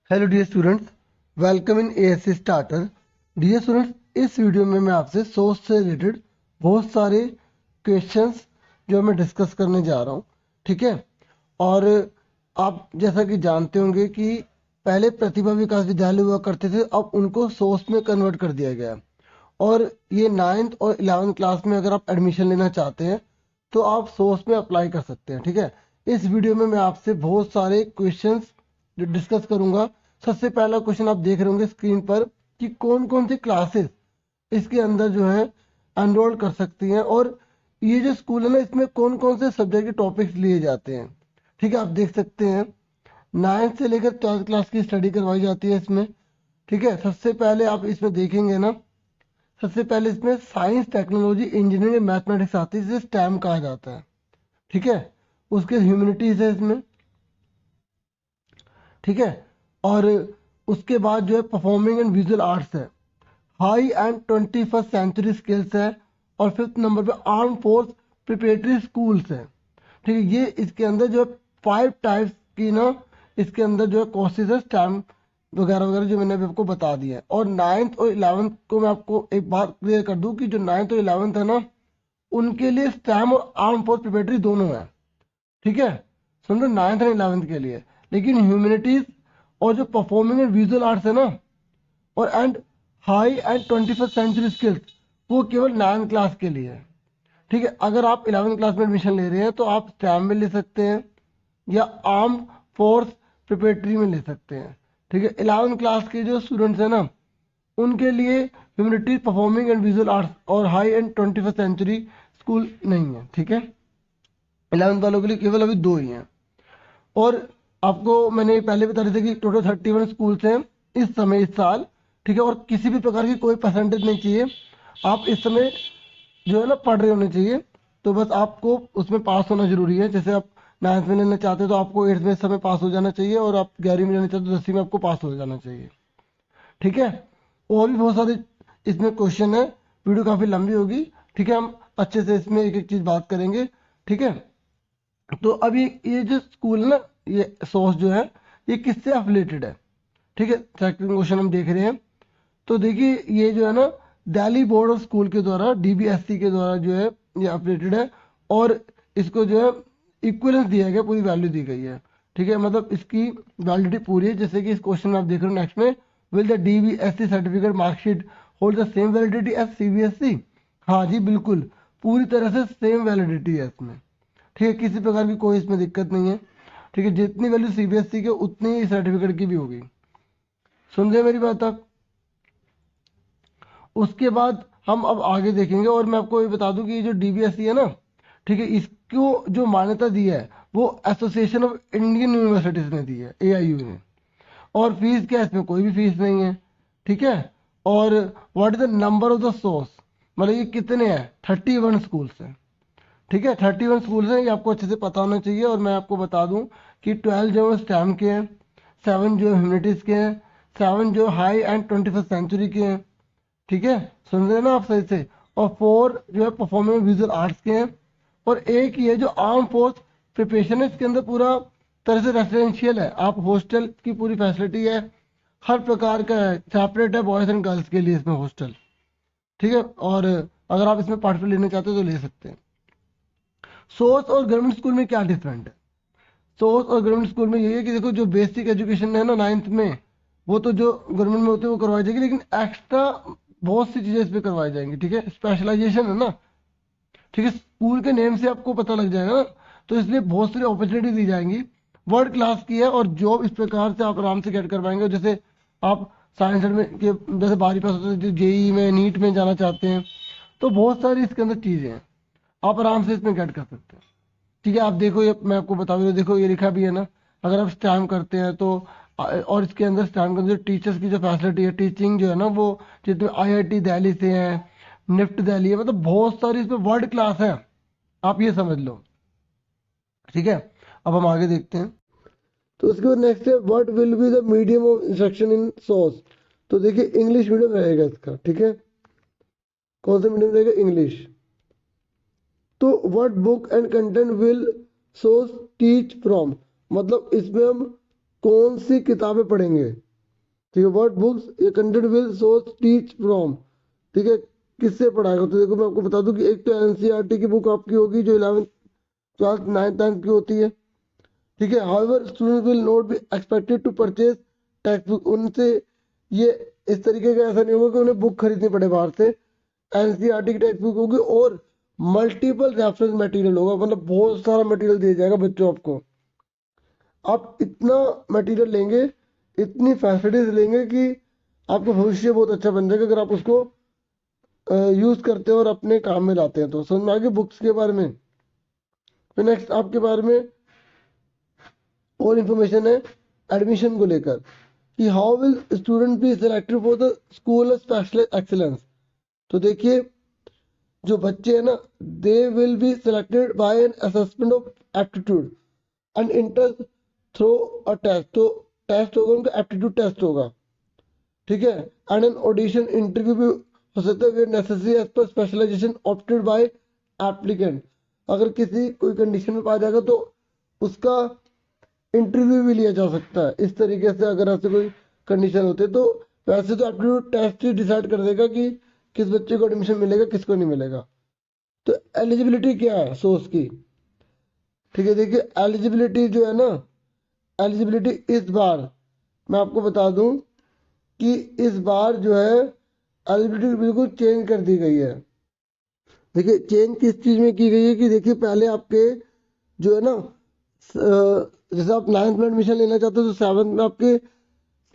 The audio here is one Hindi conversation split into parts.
Hello dear students, welcome in ASC starter. Dear students, इस वीडियो में मैं आपसे सोच से रिलेटेड बहुत सारे क्वेश्चंस जो मैं डिस्कस करने जा रहा हूँ। ठीक है। और आप जैसा कि जानते होंगे कि पहले प्रतिभा विकास विद्यालय हुआ करते थे, अब उनको सोच में कन्वर्ट कर दिया गया है। और ये 9th और 11th क्लास में अगर आप एडमिशन लेना चाहते हैं तो आप सोच में अप्लाई कर सकते हैं। ठीक है। इस वीडियो में मैं आपसे बहुत सारे क्वेश्चंस जो डिस्कस करूंगा। सबसे पहला क्वेश्चन आप देख रहे होंगे स्क्रीन पर कि कौन कौन सी क्लासेस इसके अंदर जो है एनरोल कर सकती हैं, और ये जो स्कूल है ना, इसमें कौन कौन से सब्जेक्ट के टॉपिक्स लिए जाते हैं। ठीक है, आप देख सकते हैं 9th से लेकर 12th क्लास की स्टडी करवाई जाती है इसमें। ठीक है। सबसे पहले आप इसमें देखेंगे ना, सबसे पहले इसमें साइंस, टेक्नोलॉजी, इंजीनियरिंग, मैथमेटिक्स आती है, जिसे स्टेम कहा जाता है। ठीक है। उसके ह्यूमैनिटीज है इसमें। ठीक है। और उसके बाद जो है परफॉर्मिंग एंड विजुअल आर्ट्स है, high end 21st century skills है, और 5th नंबर पे आर्म फोर्स प्रिपरेटरी स्कूल्स है। ठीक है। ये इसके अंदर जो है 5 टाइप्स की ना, इसके अंदर जो है कोर्सेज है, स्टेम वगैरह वगैरह जो मैंने अभी आपको बता दिया है। और 9th और 11th को मैं आपको एक बात क्लियर कर दूं कि जो 9th और 11th है ना, उनके लिए स्टेम और आर्म फोर्स प्रिपरेटरी दोनों है। ठीक है। समझो, 9th और 11th के लिए। लेकिन ह्यूमैनिटीज और जो परफॉर्मिंग एंड विजुअल आर्ट्स है ना, और and high end 21st century skills, वो केवल 9th क्लास के लिए है। ठीक है। अगर आप 11th क्लास में एडमिशन ले रहे हैं तो आप स्टैम में ले सकते हैं या आर्म फोर्स प्रिपरेटरी में ले सकते हैं। ठीक है। 11th क्लास के जो स्टूडेंट्स हैं ना, उनके लिए humanities, performing and visual arts और high end 21st century school नहीं है। ठीक है। 11th वालों के लिए केवल अभी दो ही हैं। और आपको मैंने पहले बता रहे थे कि टोटल 31 स्कूल्स हैं इस समय, इस साल। ठीक है। और किसी भी प्रकार की कोई परसेंटेज नहीं चाहिए। आप इस समय जो है ना पढ़ रहे होने चाहिए। तो बस आपको उसमें पास होना जरूरी है। जैसे आप 9th में लेना चाहते हो तो आपको 8th में इस समय पास हो जाना चाहिए, और आप 11वीं में लेना चाहते हो तो 10वीं में आपको पास हो जाना चाहिए। ठीक है। और भी बहुत सारे इसमें क्वेश्चन है, वीडियो काफ़ी लंबी होगी। ठीक है। हम अच्छे से इसमें एक एक चीज़ बात करेंगे। ठीक है। तो अब ये जो स्कूल है ना, ये सोर्स जो है, ये किससे एफिलेटेड है। ठीक है। सेकंड क्वेश्चन हम देख रहे हैं। तो देखिए, ये जो है ना, दिल्ली बोर्ड ऑफ स्कूल के द्वारा, डीबीएससी के द्वारा जो है ये एफिलेटेड है। और इसको जो है इक्वलेंस दिया गया, पूरी वैल्यू दी गई है। ठीक है। मतलब इसकी वैलिडिटी पूरी है। जैसे कि इस क्वेश्चन में आप देख रहे हो नेक्स्ट में, will the DBSE certificate marksheet hold the same validity as CBSE. हाँ जी, बिल्कुल, पूरी तरह से सेम वैलिडिटी है इसमें। ठीक है। किसी प्रकार की कोई इसमें दिक्कत नहीं है। ठीक है। जितनी वैल्यू सीबीएसई की उतनी ही सर्टिफिकेट की भी होगी। सुन रहे मेरी बात आप। उसके बाद हम अब आगे देखेंगे। और मैं आपको ये बता दूं कि ये जो डीबीएसई है ना, ठीक है, इसको जो मान्यता दी है वो एसोसिएशन ऑफ इंडियन यूनिवर्सिटीज ने दी है, एआईयू ने। और फीस क्या है, इसमें कोई भी फीस नहीं है। ठीक है। और what is the number of the source, मतलब ये कितने हैं, 31 स्कूल्स हैं। ठीक है। 31 स्कूल्स हैं, ये आपको अच्छे से पता होना चाहिए। और मैं आपको बता दूं कि 12 जो है स्टैम के हैं, 7 जो ह्यूमैनिटीज के हैं, 7 जो हाई एंड 21st सेंचुरी के हैं। ठीक है। सुन रहे हैं ना आप सही से। और 4 जो है परफॉर्मिंग विजुअल आर्ट्स के हैं। और एक ही है जो आर्म फोर्स प्रिपरेशन है, इसके अंदर पूरा तरह से रेसिडेंशियल है, आप हॉस्टल की पूरी फैसिलिटी है, हर प्रकार का है, सेपरेट है बॉयज़ एंड गर्ल्स के लिए इसमें हॉस्टल। ठीक है। और अगर आप इसमें पार्टिसिपेट लेना चाहते हो तो ले सकते हैं। सोर्स और गवर्नमेंट स्कूल में क्या डिफरेंट है। सोर्स और गवर्नमेंट स्कूल में यही है कि देखो, जो बेसिक एजुकेशन है ना 9th में, वो तो जो गवर्नमेंट में होते हैं वो करवाई जाएगी, लेकिन एक्स्ट्रा बहुत सी चीज़ें इस पर करवाई जाएंगी। ठीक है। स्पेशलाइजेशन है ना। ठीक है। स्कूल के नेम से आपको पता लग जाएगा ना, तो इसलिए बहुत सारी अपॉर्चुनिटी दी जाएंगी। वर्ल्ड क्लास की है, और जॉब इस प्रकार से आप आराम से गेट कर पाएंगे। जैसे आप साइंस में के जैसे 12वीं पास होते हैं, जेई में, नीट में जाना चाहते हैं, तो बहुत सारी इसके अंदर चीज़ें हैं, आप आराम से इसमें गेट कर सकते हैं। ठीक है। आप देखो, ये मैं आपको बता दूँ, देखो ये लिखा भी है ना, अगर आप स्टैम करते हैं तो और इसके अंदर स्टैम के अंदर टीचर्स की जो फैसिलिटी है, टीचिंग जो है ना, वो जितने आईआईटी दिल्ली से है, निफ्ट दिल्ली है, मतलब बहुत सारी इसमें वर्ल्ड क्लास है, आप ये समझ लो। ठीक है। अब हम आगे देखते हैं। तो उसके बाद नेक्स्ट है, what will be the medium of instruction in source. तो देखिए, इंग्लिश मीडियम रहेगा इसका। ठीक है। कौन सा मीडियम रहेगा, इंग्लिश। तो what book and content will source teach from, मतलब इसमें हम कौन सी किताबें पढ़ेंगे, ठीक है। व्हाट बुक्स ये content will source teach from, ठीक है, किससे पढ़ाएगा। तो देखो मैं आपको बता दूं कि एक तो एनसीईआरटी की बुक आपकी होगी जो 11th 12th 9th 10th की होती है, ठीक है। However student will not be expected to purchase text book, उनसे ये इस तरीके का ऐसा नहीं होगा कि उन्हें बुक खरीदनी पड़े बाहर से। एनसीईआरटी की टेक्स्ट बुक होगी और मल्टीपल रेफरेंस मटेरियल होगा, मतलब बहुत सारा मटेरियल दिया जाएगा बच्चों आपको। आप इतना मटेरियल लेंगे, इतनी फैसिलिटीज लेंगे कि आपका भविष्य बहुत अच्छा बन जाएगा अगर आप उसको यूज करते हो और अपने काम में लाते हैं। तो समझ में आ गई बुक्स के बारे में। फिर नेक्स्ट आपके बारे में और इन्फॉर्मेशन है एडमिशन को लेकर कि how will student be selected for the school of special excellence. तो देखिए जो बच्चे हैं ना, they will be selected by an assessment of aptitude and interest through a test. तो टेस्ट होगा उनका, एप्टीट्यूड टेस्ट होगा, ठीक है। एंड एन ऑडिशन इंटरव्यू भी हो सकता है necessary as per specialisation opted by applicant. अगर किसी कोई कंडीशन में पाया जाएगा तो उसका इंटरव्यू भी लिया जा सकता है। इस तरीके से अगर ऐसे कोई कंडीशन होते तो वैसे तो एप्टीट्यूड टेस्ट ही डिसाइड कर देगा कि किस बच्चे को एडमिशन मिलेगा किसको नहीं मिलेगा। तो एलिजिबिलिटी क्या है सोर्स की, ठीक है। देखिए एलिजिबिलिटी जो है ना, एलिजिबिलिटी इस बार मैं आपको बता दूं कि इस बार जो है एलिजिबिलिटी बिल्कुल चेंज कर दी गई है। देखिए चेंज किस चीज में की गई है कि देखिए पहले आपके जो है ना जैसे आप 9th में एडमिशन लेना चाहते हो तो 7th में आपके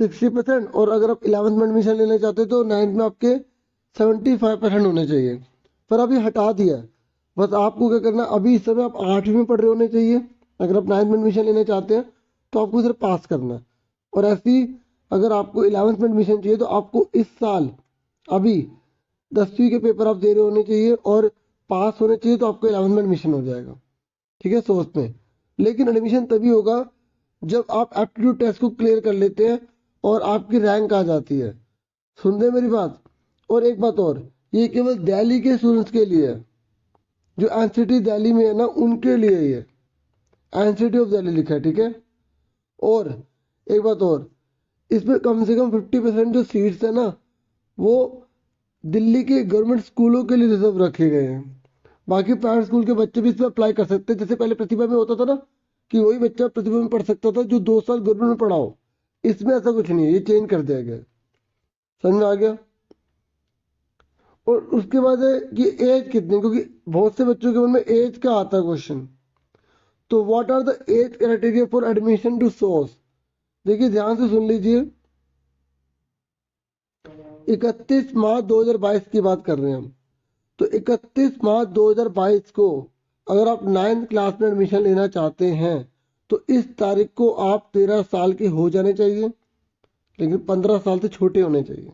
60%, और अगर आप 11th में एडमिशन लेना चाहते हो तो 9th में आपके 75% होने चाहिए। पर अभी हटा दिया है। बस आपको क्या करना, अभी इस समय आप 8वीं में पढ़ रहे होने चाहिए। अगर आप 9th में एडमिशन लेना चाहते हैं तो आपको सिर्फ पास करना है। और ऐसी अगर आपको 11th में एडमिशन चाहिए तो आपको इस साल अभी 10वीं के पेपर आप दे रहे होने चाहिए और पास होने चाहिए, तो आपको 11th में एडमिशन हो जाएगा, ठीक है, सोर्स में। लेकिन एडमिशन तभी होगा जब आप एप्टीट्यूड टेस्ट को क्लियर कर लेते हैं और आपकी रैंक आ जाती है। सुन रहे मेरी बात। और एक बात और, ये केवल दिल्ली के स्टूडेंट्स के लिए है, जो एनसीटी दिल्ली में है ना उनके लिए ये एनसीटी ऑफ दिल्ली लिखा है, ठीक है। और एक बात और, इसमें कम से कम 50% जो सीट्स है ना वो दिल्ली के गवर्नमेंट स्कूलों के लिए रिजर्व रखे गए हैं। बाकी प्राइवेट स्कूल के बच्चे भी इसमें अप्लाई कर सकते हैं। जैसे पहले प्रतिभा में होता था ना कि वही बच्चा प्रतिभा में पढ़ सकता था जो 2 साल गवर्नमेंट में पढ़ा हो। इसमें ऐसा कुछ नहीं है, ये चेंज कर दिया गया। समझ में आ गया। और उसके बाद है कि एज कितनी, क्योंकि बहुत से बच्चों के मन में एज का आता है क्वेश्चन। तो what are the age criteria for admission to source. देखिए ध्यान से सुन लीजिए, 31 मार्च 2022 की बात कर रहे हैं हम। तो 31 मार्च 2022 को अगर आप 9th क्लास में एडमिशन लेना चाहते हैं तो इस तारीख को आप 13 साल के हो जाने चाहिए, लेकिन 15 साल से छोटे होने चाहिए।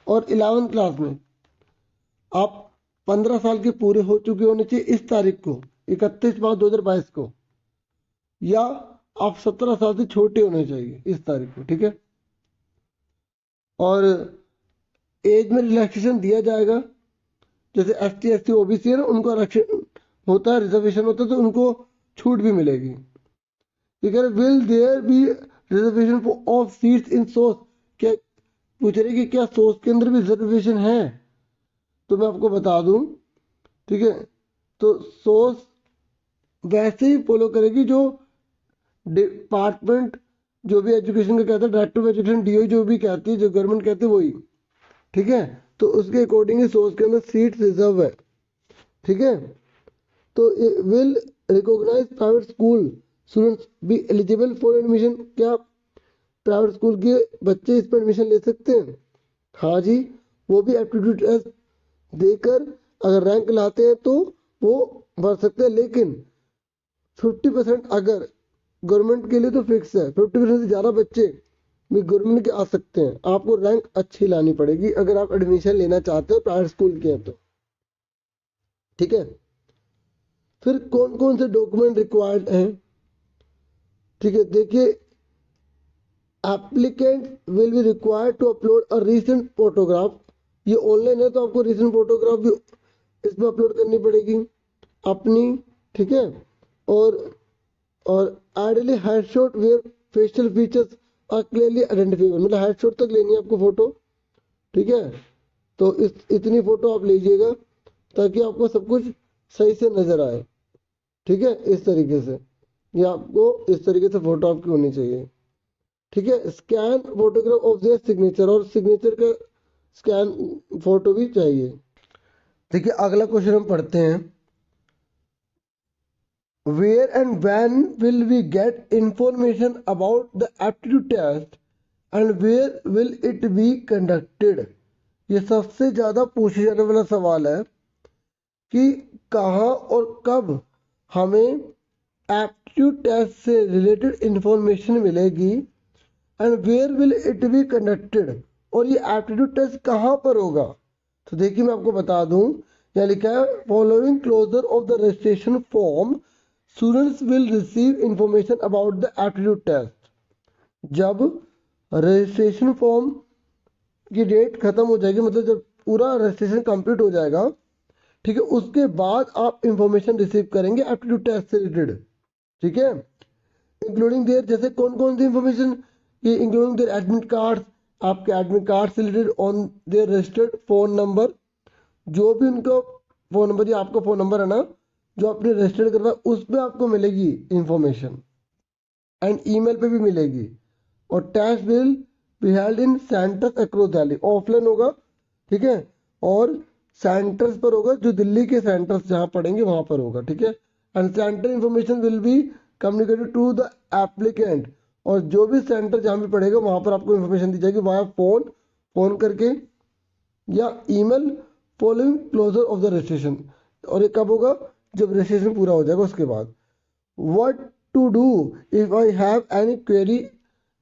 और 11th क्लास में आप 15 साल के पूरे हो चुके होने चाहिए इस तारीख को, 31 मार्च 2022 को, या आप 17 साल से छोटे होने चाहिए इस तारीख को, ठीक है। और एज में रिलैक्सेशन दिया जाएगा। जैसे ST SC OBC है ना, उनको आरक्षण होता है, रिजर्वेशन होता है, तो उनको छूट भी मिलेगी। Will there be reservation of seats in source, क्या पूछ रहे कि क्या सोर्स के अंदर भी रिजर्वेशन है। तो मैं आपको बता दूं, ठीक है। तो सोर्स वैसे ही फॉलो करेगी जो डिपार्टमेंट जो भी एजुकेशन का कहता है, डायरेक्टर ऑफ एजुकेशन DO जो भी कहती है, जो गवर्नमेंट कहती है वही, ठीक है। तो उसके अकॉर्डिंग सोर्स के अंदर सीट रिजर्व है, ठीक है। तो will recognise private school students be eligible for admission, क्या प्राइवेट स्कूल के बच्चे इस पर एडमिशन ले सकते हैं। हाँ जी, वो भी एप्टीट्यूड टेस्ट देकर अगर रैंक लाते हैं तो वो भर सकते हैं। लेकिन 50% अगर गवर्नमेंट के लिए तो फिक्स है, 50% से ज़्यादा बच्चे भी गवर्नमेंट के आ सकते हैं। आपको रैंक अच्छी लानी पड़ेगी अगर आप एडमिशन लेना चाहते हो प्राइवेट स्कूल के हैं तो, ठीक है। फिर कौन कौन से डॉक्यूमेंट रिक्वायर्ड हैं, ठीक है। देखिए applicant will be required to upload a recent photograph. ये ऑनलाइन है तो आपको रीसेंट फोटोग्राफ भी इसमें अपलोड करनी पड़ेगी अपनी, ठीक है। और ideally headshot where facial features are clearly identifiable, मतलब हेडशॉट तक लेनी है आपको फोटो, ठीक है। तो इतनी फोटो आप लीजिएगा ताकि आपको सब कुछ सही से नजर आए, ठीक है। इस तरीके से ये आपको इस तरीके से फोटो आपकी होनी चाहिए, ठीक है। Scan photograph of their signature, और सिग्नेचर का स्कैन फोटो भी चाहिए। देखिए अगला क्वेश्चन हम पढ़ते हैं, where and when will we get information about the aptitude test and where will it be conducted? ये सबसे ज्यादा पूछे जाने वाला सवाल है कि कहाँ और कब हमें एप्टीट्यूड टेस्ट से रिलेटेड इंफॉर्मेशन मिलेगी, and where will it be conducted, और ये एप्टीट्यूड टेस्ट कहाँ पर होगा। तो देखिए मैं आपको बता दूं, यहाँ लिखा है following closure of the registration form students will receive information about the aptitude test. जब रजिस्ट्रेशन फॉर्म की डेट खत्म हो जाएगी, मतलब जब पूरा रजिस्ट्रेशन कंप्लीट हो जाएगा, ठीक है, उसके बाद आप इंफॉर्मेशन रिसीव करेंगे एप्टीट्यूड टेस्ट से रिलेटेड, ठीक है। इंक्लूडिंग देयर, जैसे कौन कौन सी इंफॉर्मेशन, ये इंक्लूडिंग देयर एडमिट कार्ड, आपके एडमिट कार्ड से related, on their registered phone number, जो भी उनका फोन नंबर, ये आपका फोन नंबर है ना जो आपने रजिस्टर्ड करवाया, उस पर आपको मिलेगी इंफॉर्मेशन, एंड ईमेल पे भी मिलेगी। और test will be held in centres across Delhi, offline होगा, ठीक है, और सेंटर्स पर होगा, जो दिल्ली के सेंटर्स जहाँ पड़ेंगे वहां पर होगा, ठीक है। And centre information will be communicated to the applicant, और जो भी सेंटर जहाँ भी पड़ेगा वहां पर आपको इंफॉर्मेशन दी जाएगी वाया फोन करके या email, following closure of the registration. और ये कब होगा, जब रजिस्ट्रेशन पूरा हो जाएगा उसके बाद। What to do if I have any query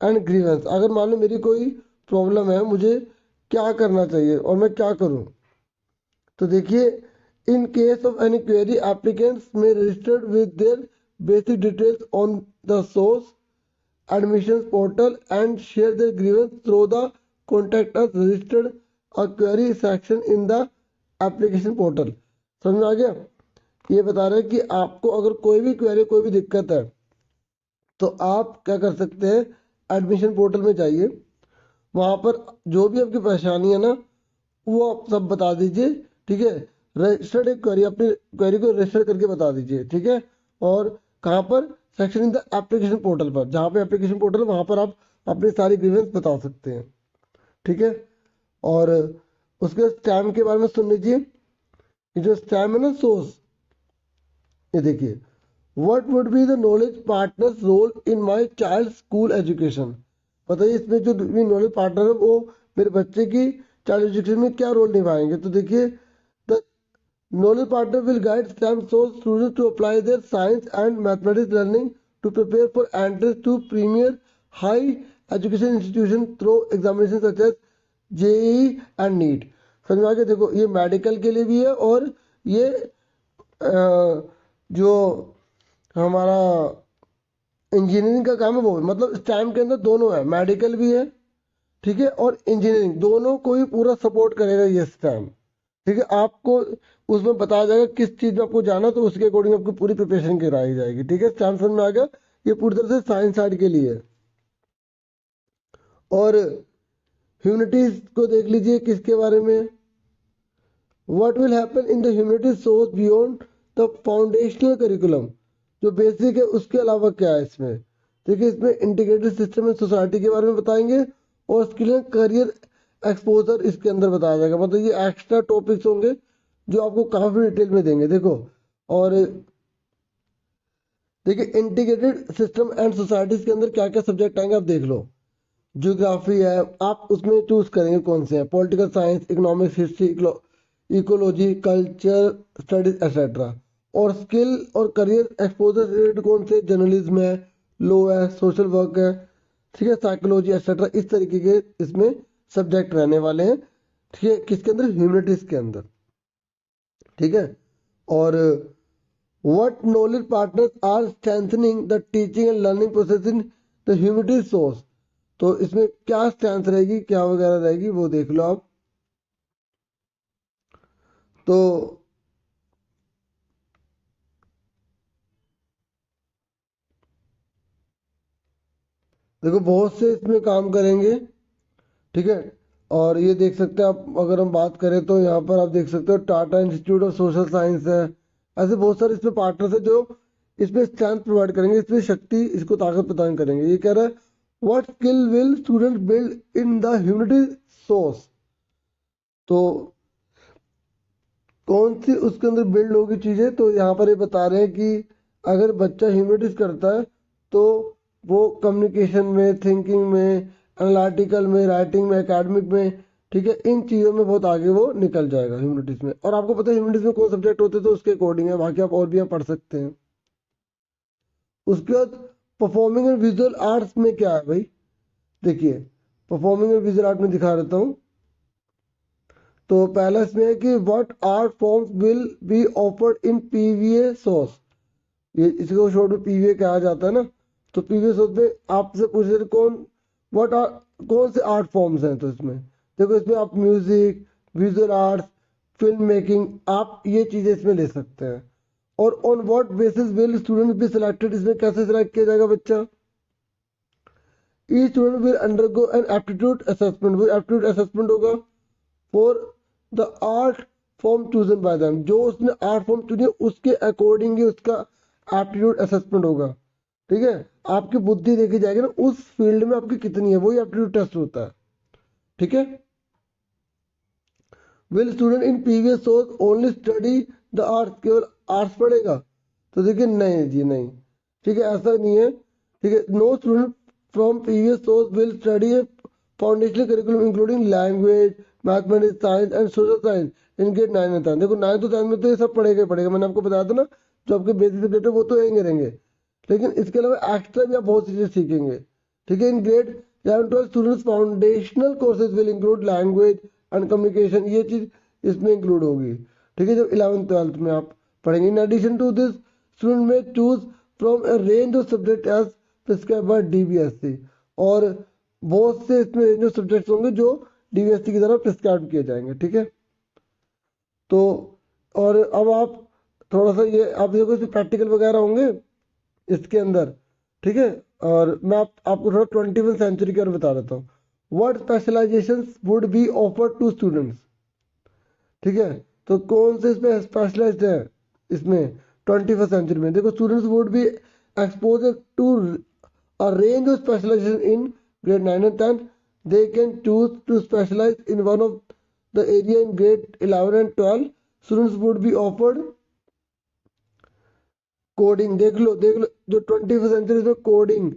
and grievance, अगर मान लो मेरी कोई प्रॉब्लम है, मुझे क्या करना चाहिए और मैं क्या करूं। तो देखिए, in case of any query applicants may registered with their basic details on the source admissions portal and share their grievance through the contact us registered a query section in the application portal। समझ में आ गया। ये बता रहे हैं कि आपको अगर कोई भी क्वेरी, कोई भी दिक्कत है, तो आप क्या कर सकते हैं, एडमिशन पोर्टल में जाइए, वहां पर जो भी आपकी परेशानी है ना वो आप सब बता दीजिए, ठीक है। रजिस्टर्ड एक क्वेरी, अपनी क्वेरी को रजिस्टर करके बता दीजिए, ठीक है। और कहाँ पर, section in the application portal पर, जहाँ पे एप्लीकेशन पोर्टल वहां पर आप अपनी सारी ग्रीवेंस बता सकते हैं, ठीक है। और उसके स्टैम्प के बारे में सुन लीजिए, ये जो स्टैम्प है ना सोर्स, ये देखिए, what would be the knowledge partners role in my child school education. बताइए इसमें जो भी नॉलेज पार्टनर है वो मेरे बच्चे की चाइल्ड एजुकेशन में क्या रोल निभाएंगे। तो देखिए, the knowledge partner will guide STEM source students to apply their science and mathematics learning to prepare for entrance to premier high education institution through examinations such as JEE and NEET। समझ में आ गया। देखो ये मेडिकल के लिए भी है, और ये जो हमारा इंजीनियरिंग का काम है वो भी, मतलब स्टैम के अंदर दोनों है, मेडिकल भी है, ठीक है, और इंजीनियरिंग, दोनों को ही पूरा सपोर्ट करेगा ये स्टैम, ठीक है। आपको उसमें बताया जाएगा किस चीज में आपको जाना, तो उसके अकॉर्डिंग आपको पूरी प्रिपरेशन कराई जाएगी, ठीक है। स्टैम समझ में आ गया। ये पूरी तरह से साइंस साइड के लिए है। और ह्यूमैनिटीज को देख लीजिए, किसके बारे में, what will happen in the humanities source beyond the foundational curriculum, जो बेसिक है उसके अलावा क्या है इसमें। देखिए इसमें इंटीग्रेटेड सिस्टम एंड सोसाइटी के बारे में बताएंगे, और स्किल एंड करियर एक्सपोजर इसके अंदर बताया जाएगा, मतलब ये एक्स्ट्रा टॉपिक्स होंगे जो आपको काफी डिटेल में देंगे। देखो, और देखिए इंटीग्रेटेड सिस्टम एंड सोसाइटीज के अंदर क्या क्या सब्जेक्ट आएंगे आप देख लो। ज्योग्राफी है, आप उसमें चूज करेंगे कौन से हैं, political science, economics, history, ecology, culture studies etcetera. और स्किल और करियर एक्सपोजर रिलेटेड कौन से, जर्नलिज्म है, लॉ है, सोशल वर्क है, ठीक है, साइकोलॉजी एक्सेट्रा। इस तरीके के इसमें सब्जेक्ट रहने वाले हैं, ठीक है, किसके अंदर, ह्यूमैनिटीज के अंदर, ठीक है। और what knowledge partners are strengthening the teaching and learning process in the humanities source. तो इसमें क्या स्ट्रेंथ रहेगी, क्या वगैरह रहेगी वो देख लो आप। तो देखो बहुत से इसमें काम करेंगे, ठीक है। और ये देख सकते हैं आप, अगर हम बात करें तो यहाँ पर आप देख सकते हो Tata institute of social science है। ऐसे बहुत सारे इसमें पार्टनर्स है जो इसमें स्ट्रेंथ प्रोवाइड करेंगे, इसमें शक्ति, इसको ताकत प्रदान करेंगे। ये कह रहा है what skill will student build in the humanity source. तो कौन सी उसके अंदर बिल्ड होगी चीज़ें, तो यहाँ पर ये बता रहे हैं कि अगर बच्चा ह्यूमैनिटीज करता है तो वो कम्युनिकेशन में, थिंकिंग में, एनालिटिकल में, राइटिंग में, एकेडमिक में, ठीक है, इन चीज़ों में बहुत आगे वो निकल जाएगा ह्यूमैनिटीज में। और आपको पता है ह्यूमैनिटीज में कौन सब्जेक्ट होते हैं, तो उसके अकॉर्डिंग है, बाकी आप और भी आप पढ़ सकते हैं। उसके बाद परफॉर्मिंग एंड विजुअल आर्ट्स में क्या है भाई, देखिए परफॉर्मिंग एंड विजुअल आर्ट में दिखा देता हूँ। तो पहला इसमें है कि what art forms will be offered in PVA source. ये इसको शॉर्ट में पीवीए कहा जाता है ना। तो पीवीए सोर्स में आपसे पूछ रहे व्हाट आर कौन से आर्ट फॉर्म्स हैं, तो इसमें देखो, इसमें आप music, visual arts, film making, आप ये चीजें इसमें ले सकते हैं। और on what basis will student be selected, इसमें कैसे सिलेक्ट किया जाएगा बच्चा। Each student will undergo an aptitude assessment, वो एप्टीट्यूड असेसमेंट होगा for the art form chosen by them, जो उसने आर्ट फॉर्म चुनी है उसके अकॉर्डिंग ही उसका एप्टीट्यूड असेसमेंट होगा, ठीक है। आपकी बुद्धि देखी जाएगी ना उस फील्ड में आपकी कितनी है, वही एप्टीट्यूड टेस्ट होता है, ठीक है। Will student in previous source only study the arts, केवल आर्ट्स पढ़ेगा, तो देखिए नहीं जी नहीं, ठीक है, ऐसा नहीं है, ठीक है। No student from previous source will study a foundational curriculum including language, mathematics, science and social science in grade 9 and 10। देखो 9 तो 10 में तो ये सब पढ़ेगा ही पढ़ेगा, मैंने आपको बताया था ना, जो आपके बेसिक सब्जेक्ट है वो तो रहेंगे रहेंगे, लेकिन इसके अलावा एक्स्ट्रा भी आप बहुत चीजें सीखेंगे, ठीक है। इन grade 11 12 students foundational courses will include language and communication, ये चीज इसमें इंक्लूड होगी, ठीक है, जब 11th 12th में आप पढ़ेंगे। In addition to this student may choose from a range of subject as prescribe by DBSE, और बहुत से इसमें रेंज ऑफ सब्जेक्ट्स होंगे जो डीबीएससी की तरफ प्रिस्क्राइब किए जाएंगे, ठीक है। तो और अब आप थोड़ा सा ये आप देखो, इसमें प्रैक्टिकल वगैरह होंगे इसके अंदर, ठीक है। और मैं आपको थोड़ा 21वीं सेंचुरी के बारे में बता देता हूँ। What specialisations would be offered to students, ठीक है। तो कौन से इसमें स्पेशलाइज्ड है, इसमें 21st सेंचुरी में देखो, students would be exposure to a range of specialisation in grade 9 and 10। They can choose to specialise in one of the area in grade 11 and 12। Students would be offered coding, देख लो जो 21st सेंचुरी में coding,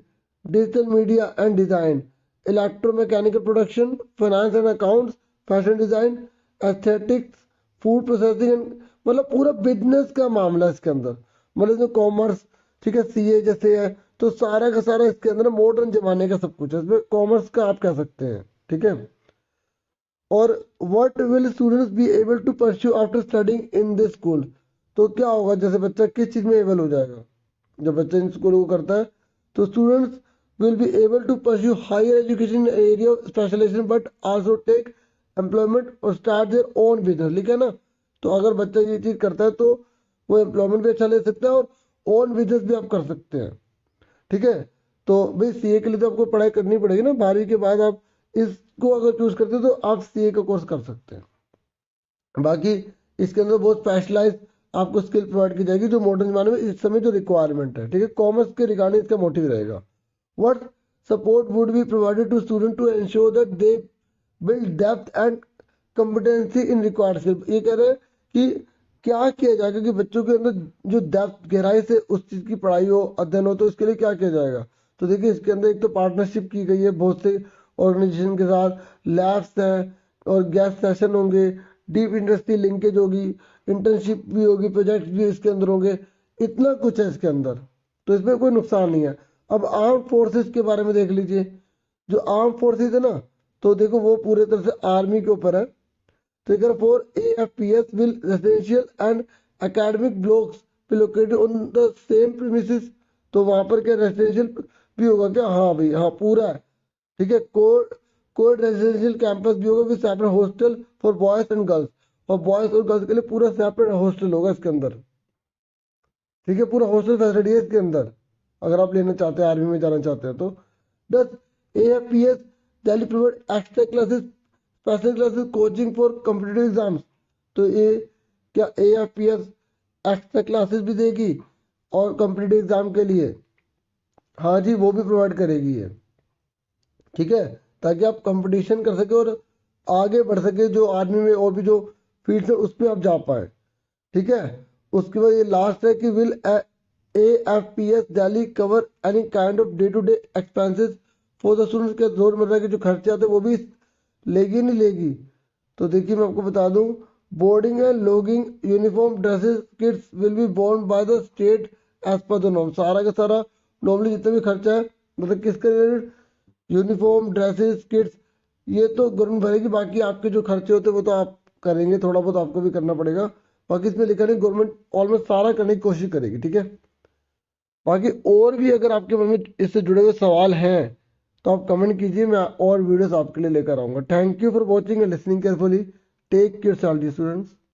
digital media and design, electromechanical production, finance and accounts, fashion design, aesthetics, food processing and, मतलब पूरा बिजनेस का मामला है इसके अंदर, मतलब इसमें कॉमर्स, ठीक है, सीए जैसे है, तो सारा का सारा इसके अंदर मॉडर्न जमाने का सब कुछ है, इसमें कॉमर्स का आप कह सकते हैं, ठीक है। और what will students be able to pursue after studying in this school, तो क्या होगा, जैसे बच्चा किस चीज में एबल हो जाएगा, जब बच्चा इन स्कूलों को करता है तो students will be able to pursue higher education area of specialisation but also take employment और स्टार्ट देयर ओन बिजनेस, लिखा है ना। तो अगर बच्चा ये चीज करता है तो वो एम्प्लॉयमेंट भी अच्छा ले सकता है और ओन बिजनेस भी आप कर सकते हैं, ठीक है। तो भाई सीए के लिए तो आपको पढ़ाई करनी पड़ेगी ना, 12वीं के बाद आप इसको अगर चूज करते हो तो आप सीए का कोर्स कर सकते हैं। बाकी इसके अंदर बहुत स्पेशलाइज आपको स्किल प्रोवाइड की जाएगी जो मॉडर्न जमाने में इस समय जो रिक्वायरमेंट है, ठीक है। कॉमर्स के रिगार्डिंग इसका मोटिव रहेगा। What support would be provided to student to ensure that they build depth and competency in required skill, ये कह रहे हैं कि क्या किया जाएगा कि बच्चों के अंदर जो डेप्थ गहराई से उस चीज की पढ़ाई हो, अध्ययन हो, तो इसके लिए क्या किया जाएगा। तो देखिए इसके अंदर एक तो पार्टनरशिप की गई है बहुत से ऑर्गेनाइजेशन के साथ, लैब्स हैं और गेस्ट सेशन होंगे, डीप इंडस्ट्री लिंकेज होगी, इंटर्नशिप भी होगी, प्रोजेक्ट भी इसके अंदर होंगे, इतना कुछ है इसके अंदर, तो इसमें कोई नुकसान नहीं है। अब आर्म फोर्सेस के बारे में देख लीजिए, जो आर्म फोर्सेस है ना, तो देखो वो पूरे तरह से आर्मी के ऊपर है। तो अगर for AFPS will residential and academic blocks be located on the same premises, तो वहां पर क्या रेजिडेंशियल भी होगा क्या, हाँ भाई हाँ पूरा है, ठीक है। कोड रेजिडेंशियल कैंपस भी होगा with separate hostel for boys and girls, और बॉयज और गर्ल्स के लिए पूरा सेपरेट हॉस्टल होगा इसके अंदर, ठीक है, पूरा हॉस्टल फैसिलिटी है इसके अंदर, अगर आप लेना चाहते हैं आर्मी में जाना चाहते हैं तो। Does AFPS Delhi provide extra classes, special classes, coaching for competitive exams? तो ये क्या AFPS एक्स्ट्रा क्लासेस भी देगी और कॉम्पिटिटिव एग्जाम के लिए? हाँ जी, वो भी प्रोवाइड करेगी ये। ठीक है, ताकि आप कंपटीशन कर सके और आगे बढ़ सके, जो आर्मी में और भी जो फील्ड है उस पर आप जा पाए। ठीक है, उसके बाद ये लास्ट है कि will AFPS Delhi cover any kind of day to day expenses for the students? के रोजमर्रा के जो खर्चे आते हैं वो भी लेगी नहीं लेगी? तो देखिए मैं आपको बता दूं, boarding and lodging uniform dresses kits will be borne by the state as per the norm. सारा का सारा नॉर्मली जितना भी खर्चा है, मतलब किसके रिलेटेड, यूनिफॉर्म ड्रेसेस किट्स, ये तो गवर्नमेंट भरेगी। बाकी आपके जो खर्चे होते हैं वो तो आप करेंगे, थोड़ा बहुत आपको भी करना पड़ेगा। बाकी इसमें लिखा नहीं, गवर्नमेंट ऑलमोस्ट सारा करने की कोशिश करेगी। ठीक है, बाकी और भी अगर आपके मन में इससे जुड़े हुए सवाल हैं तो आप कमेंट कीजिए, मैं और वीडियोस आपके लिए लेकर आऊंगा। Thank you for watching and listening carefully. Take care students.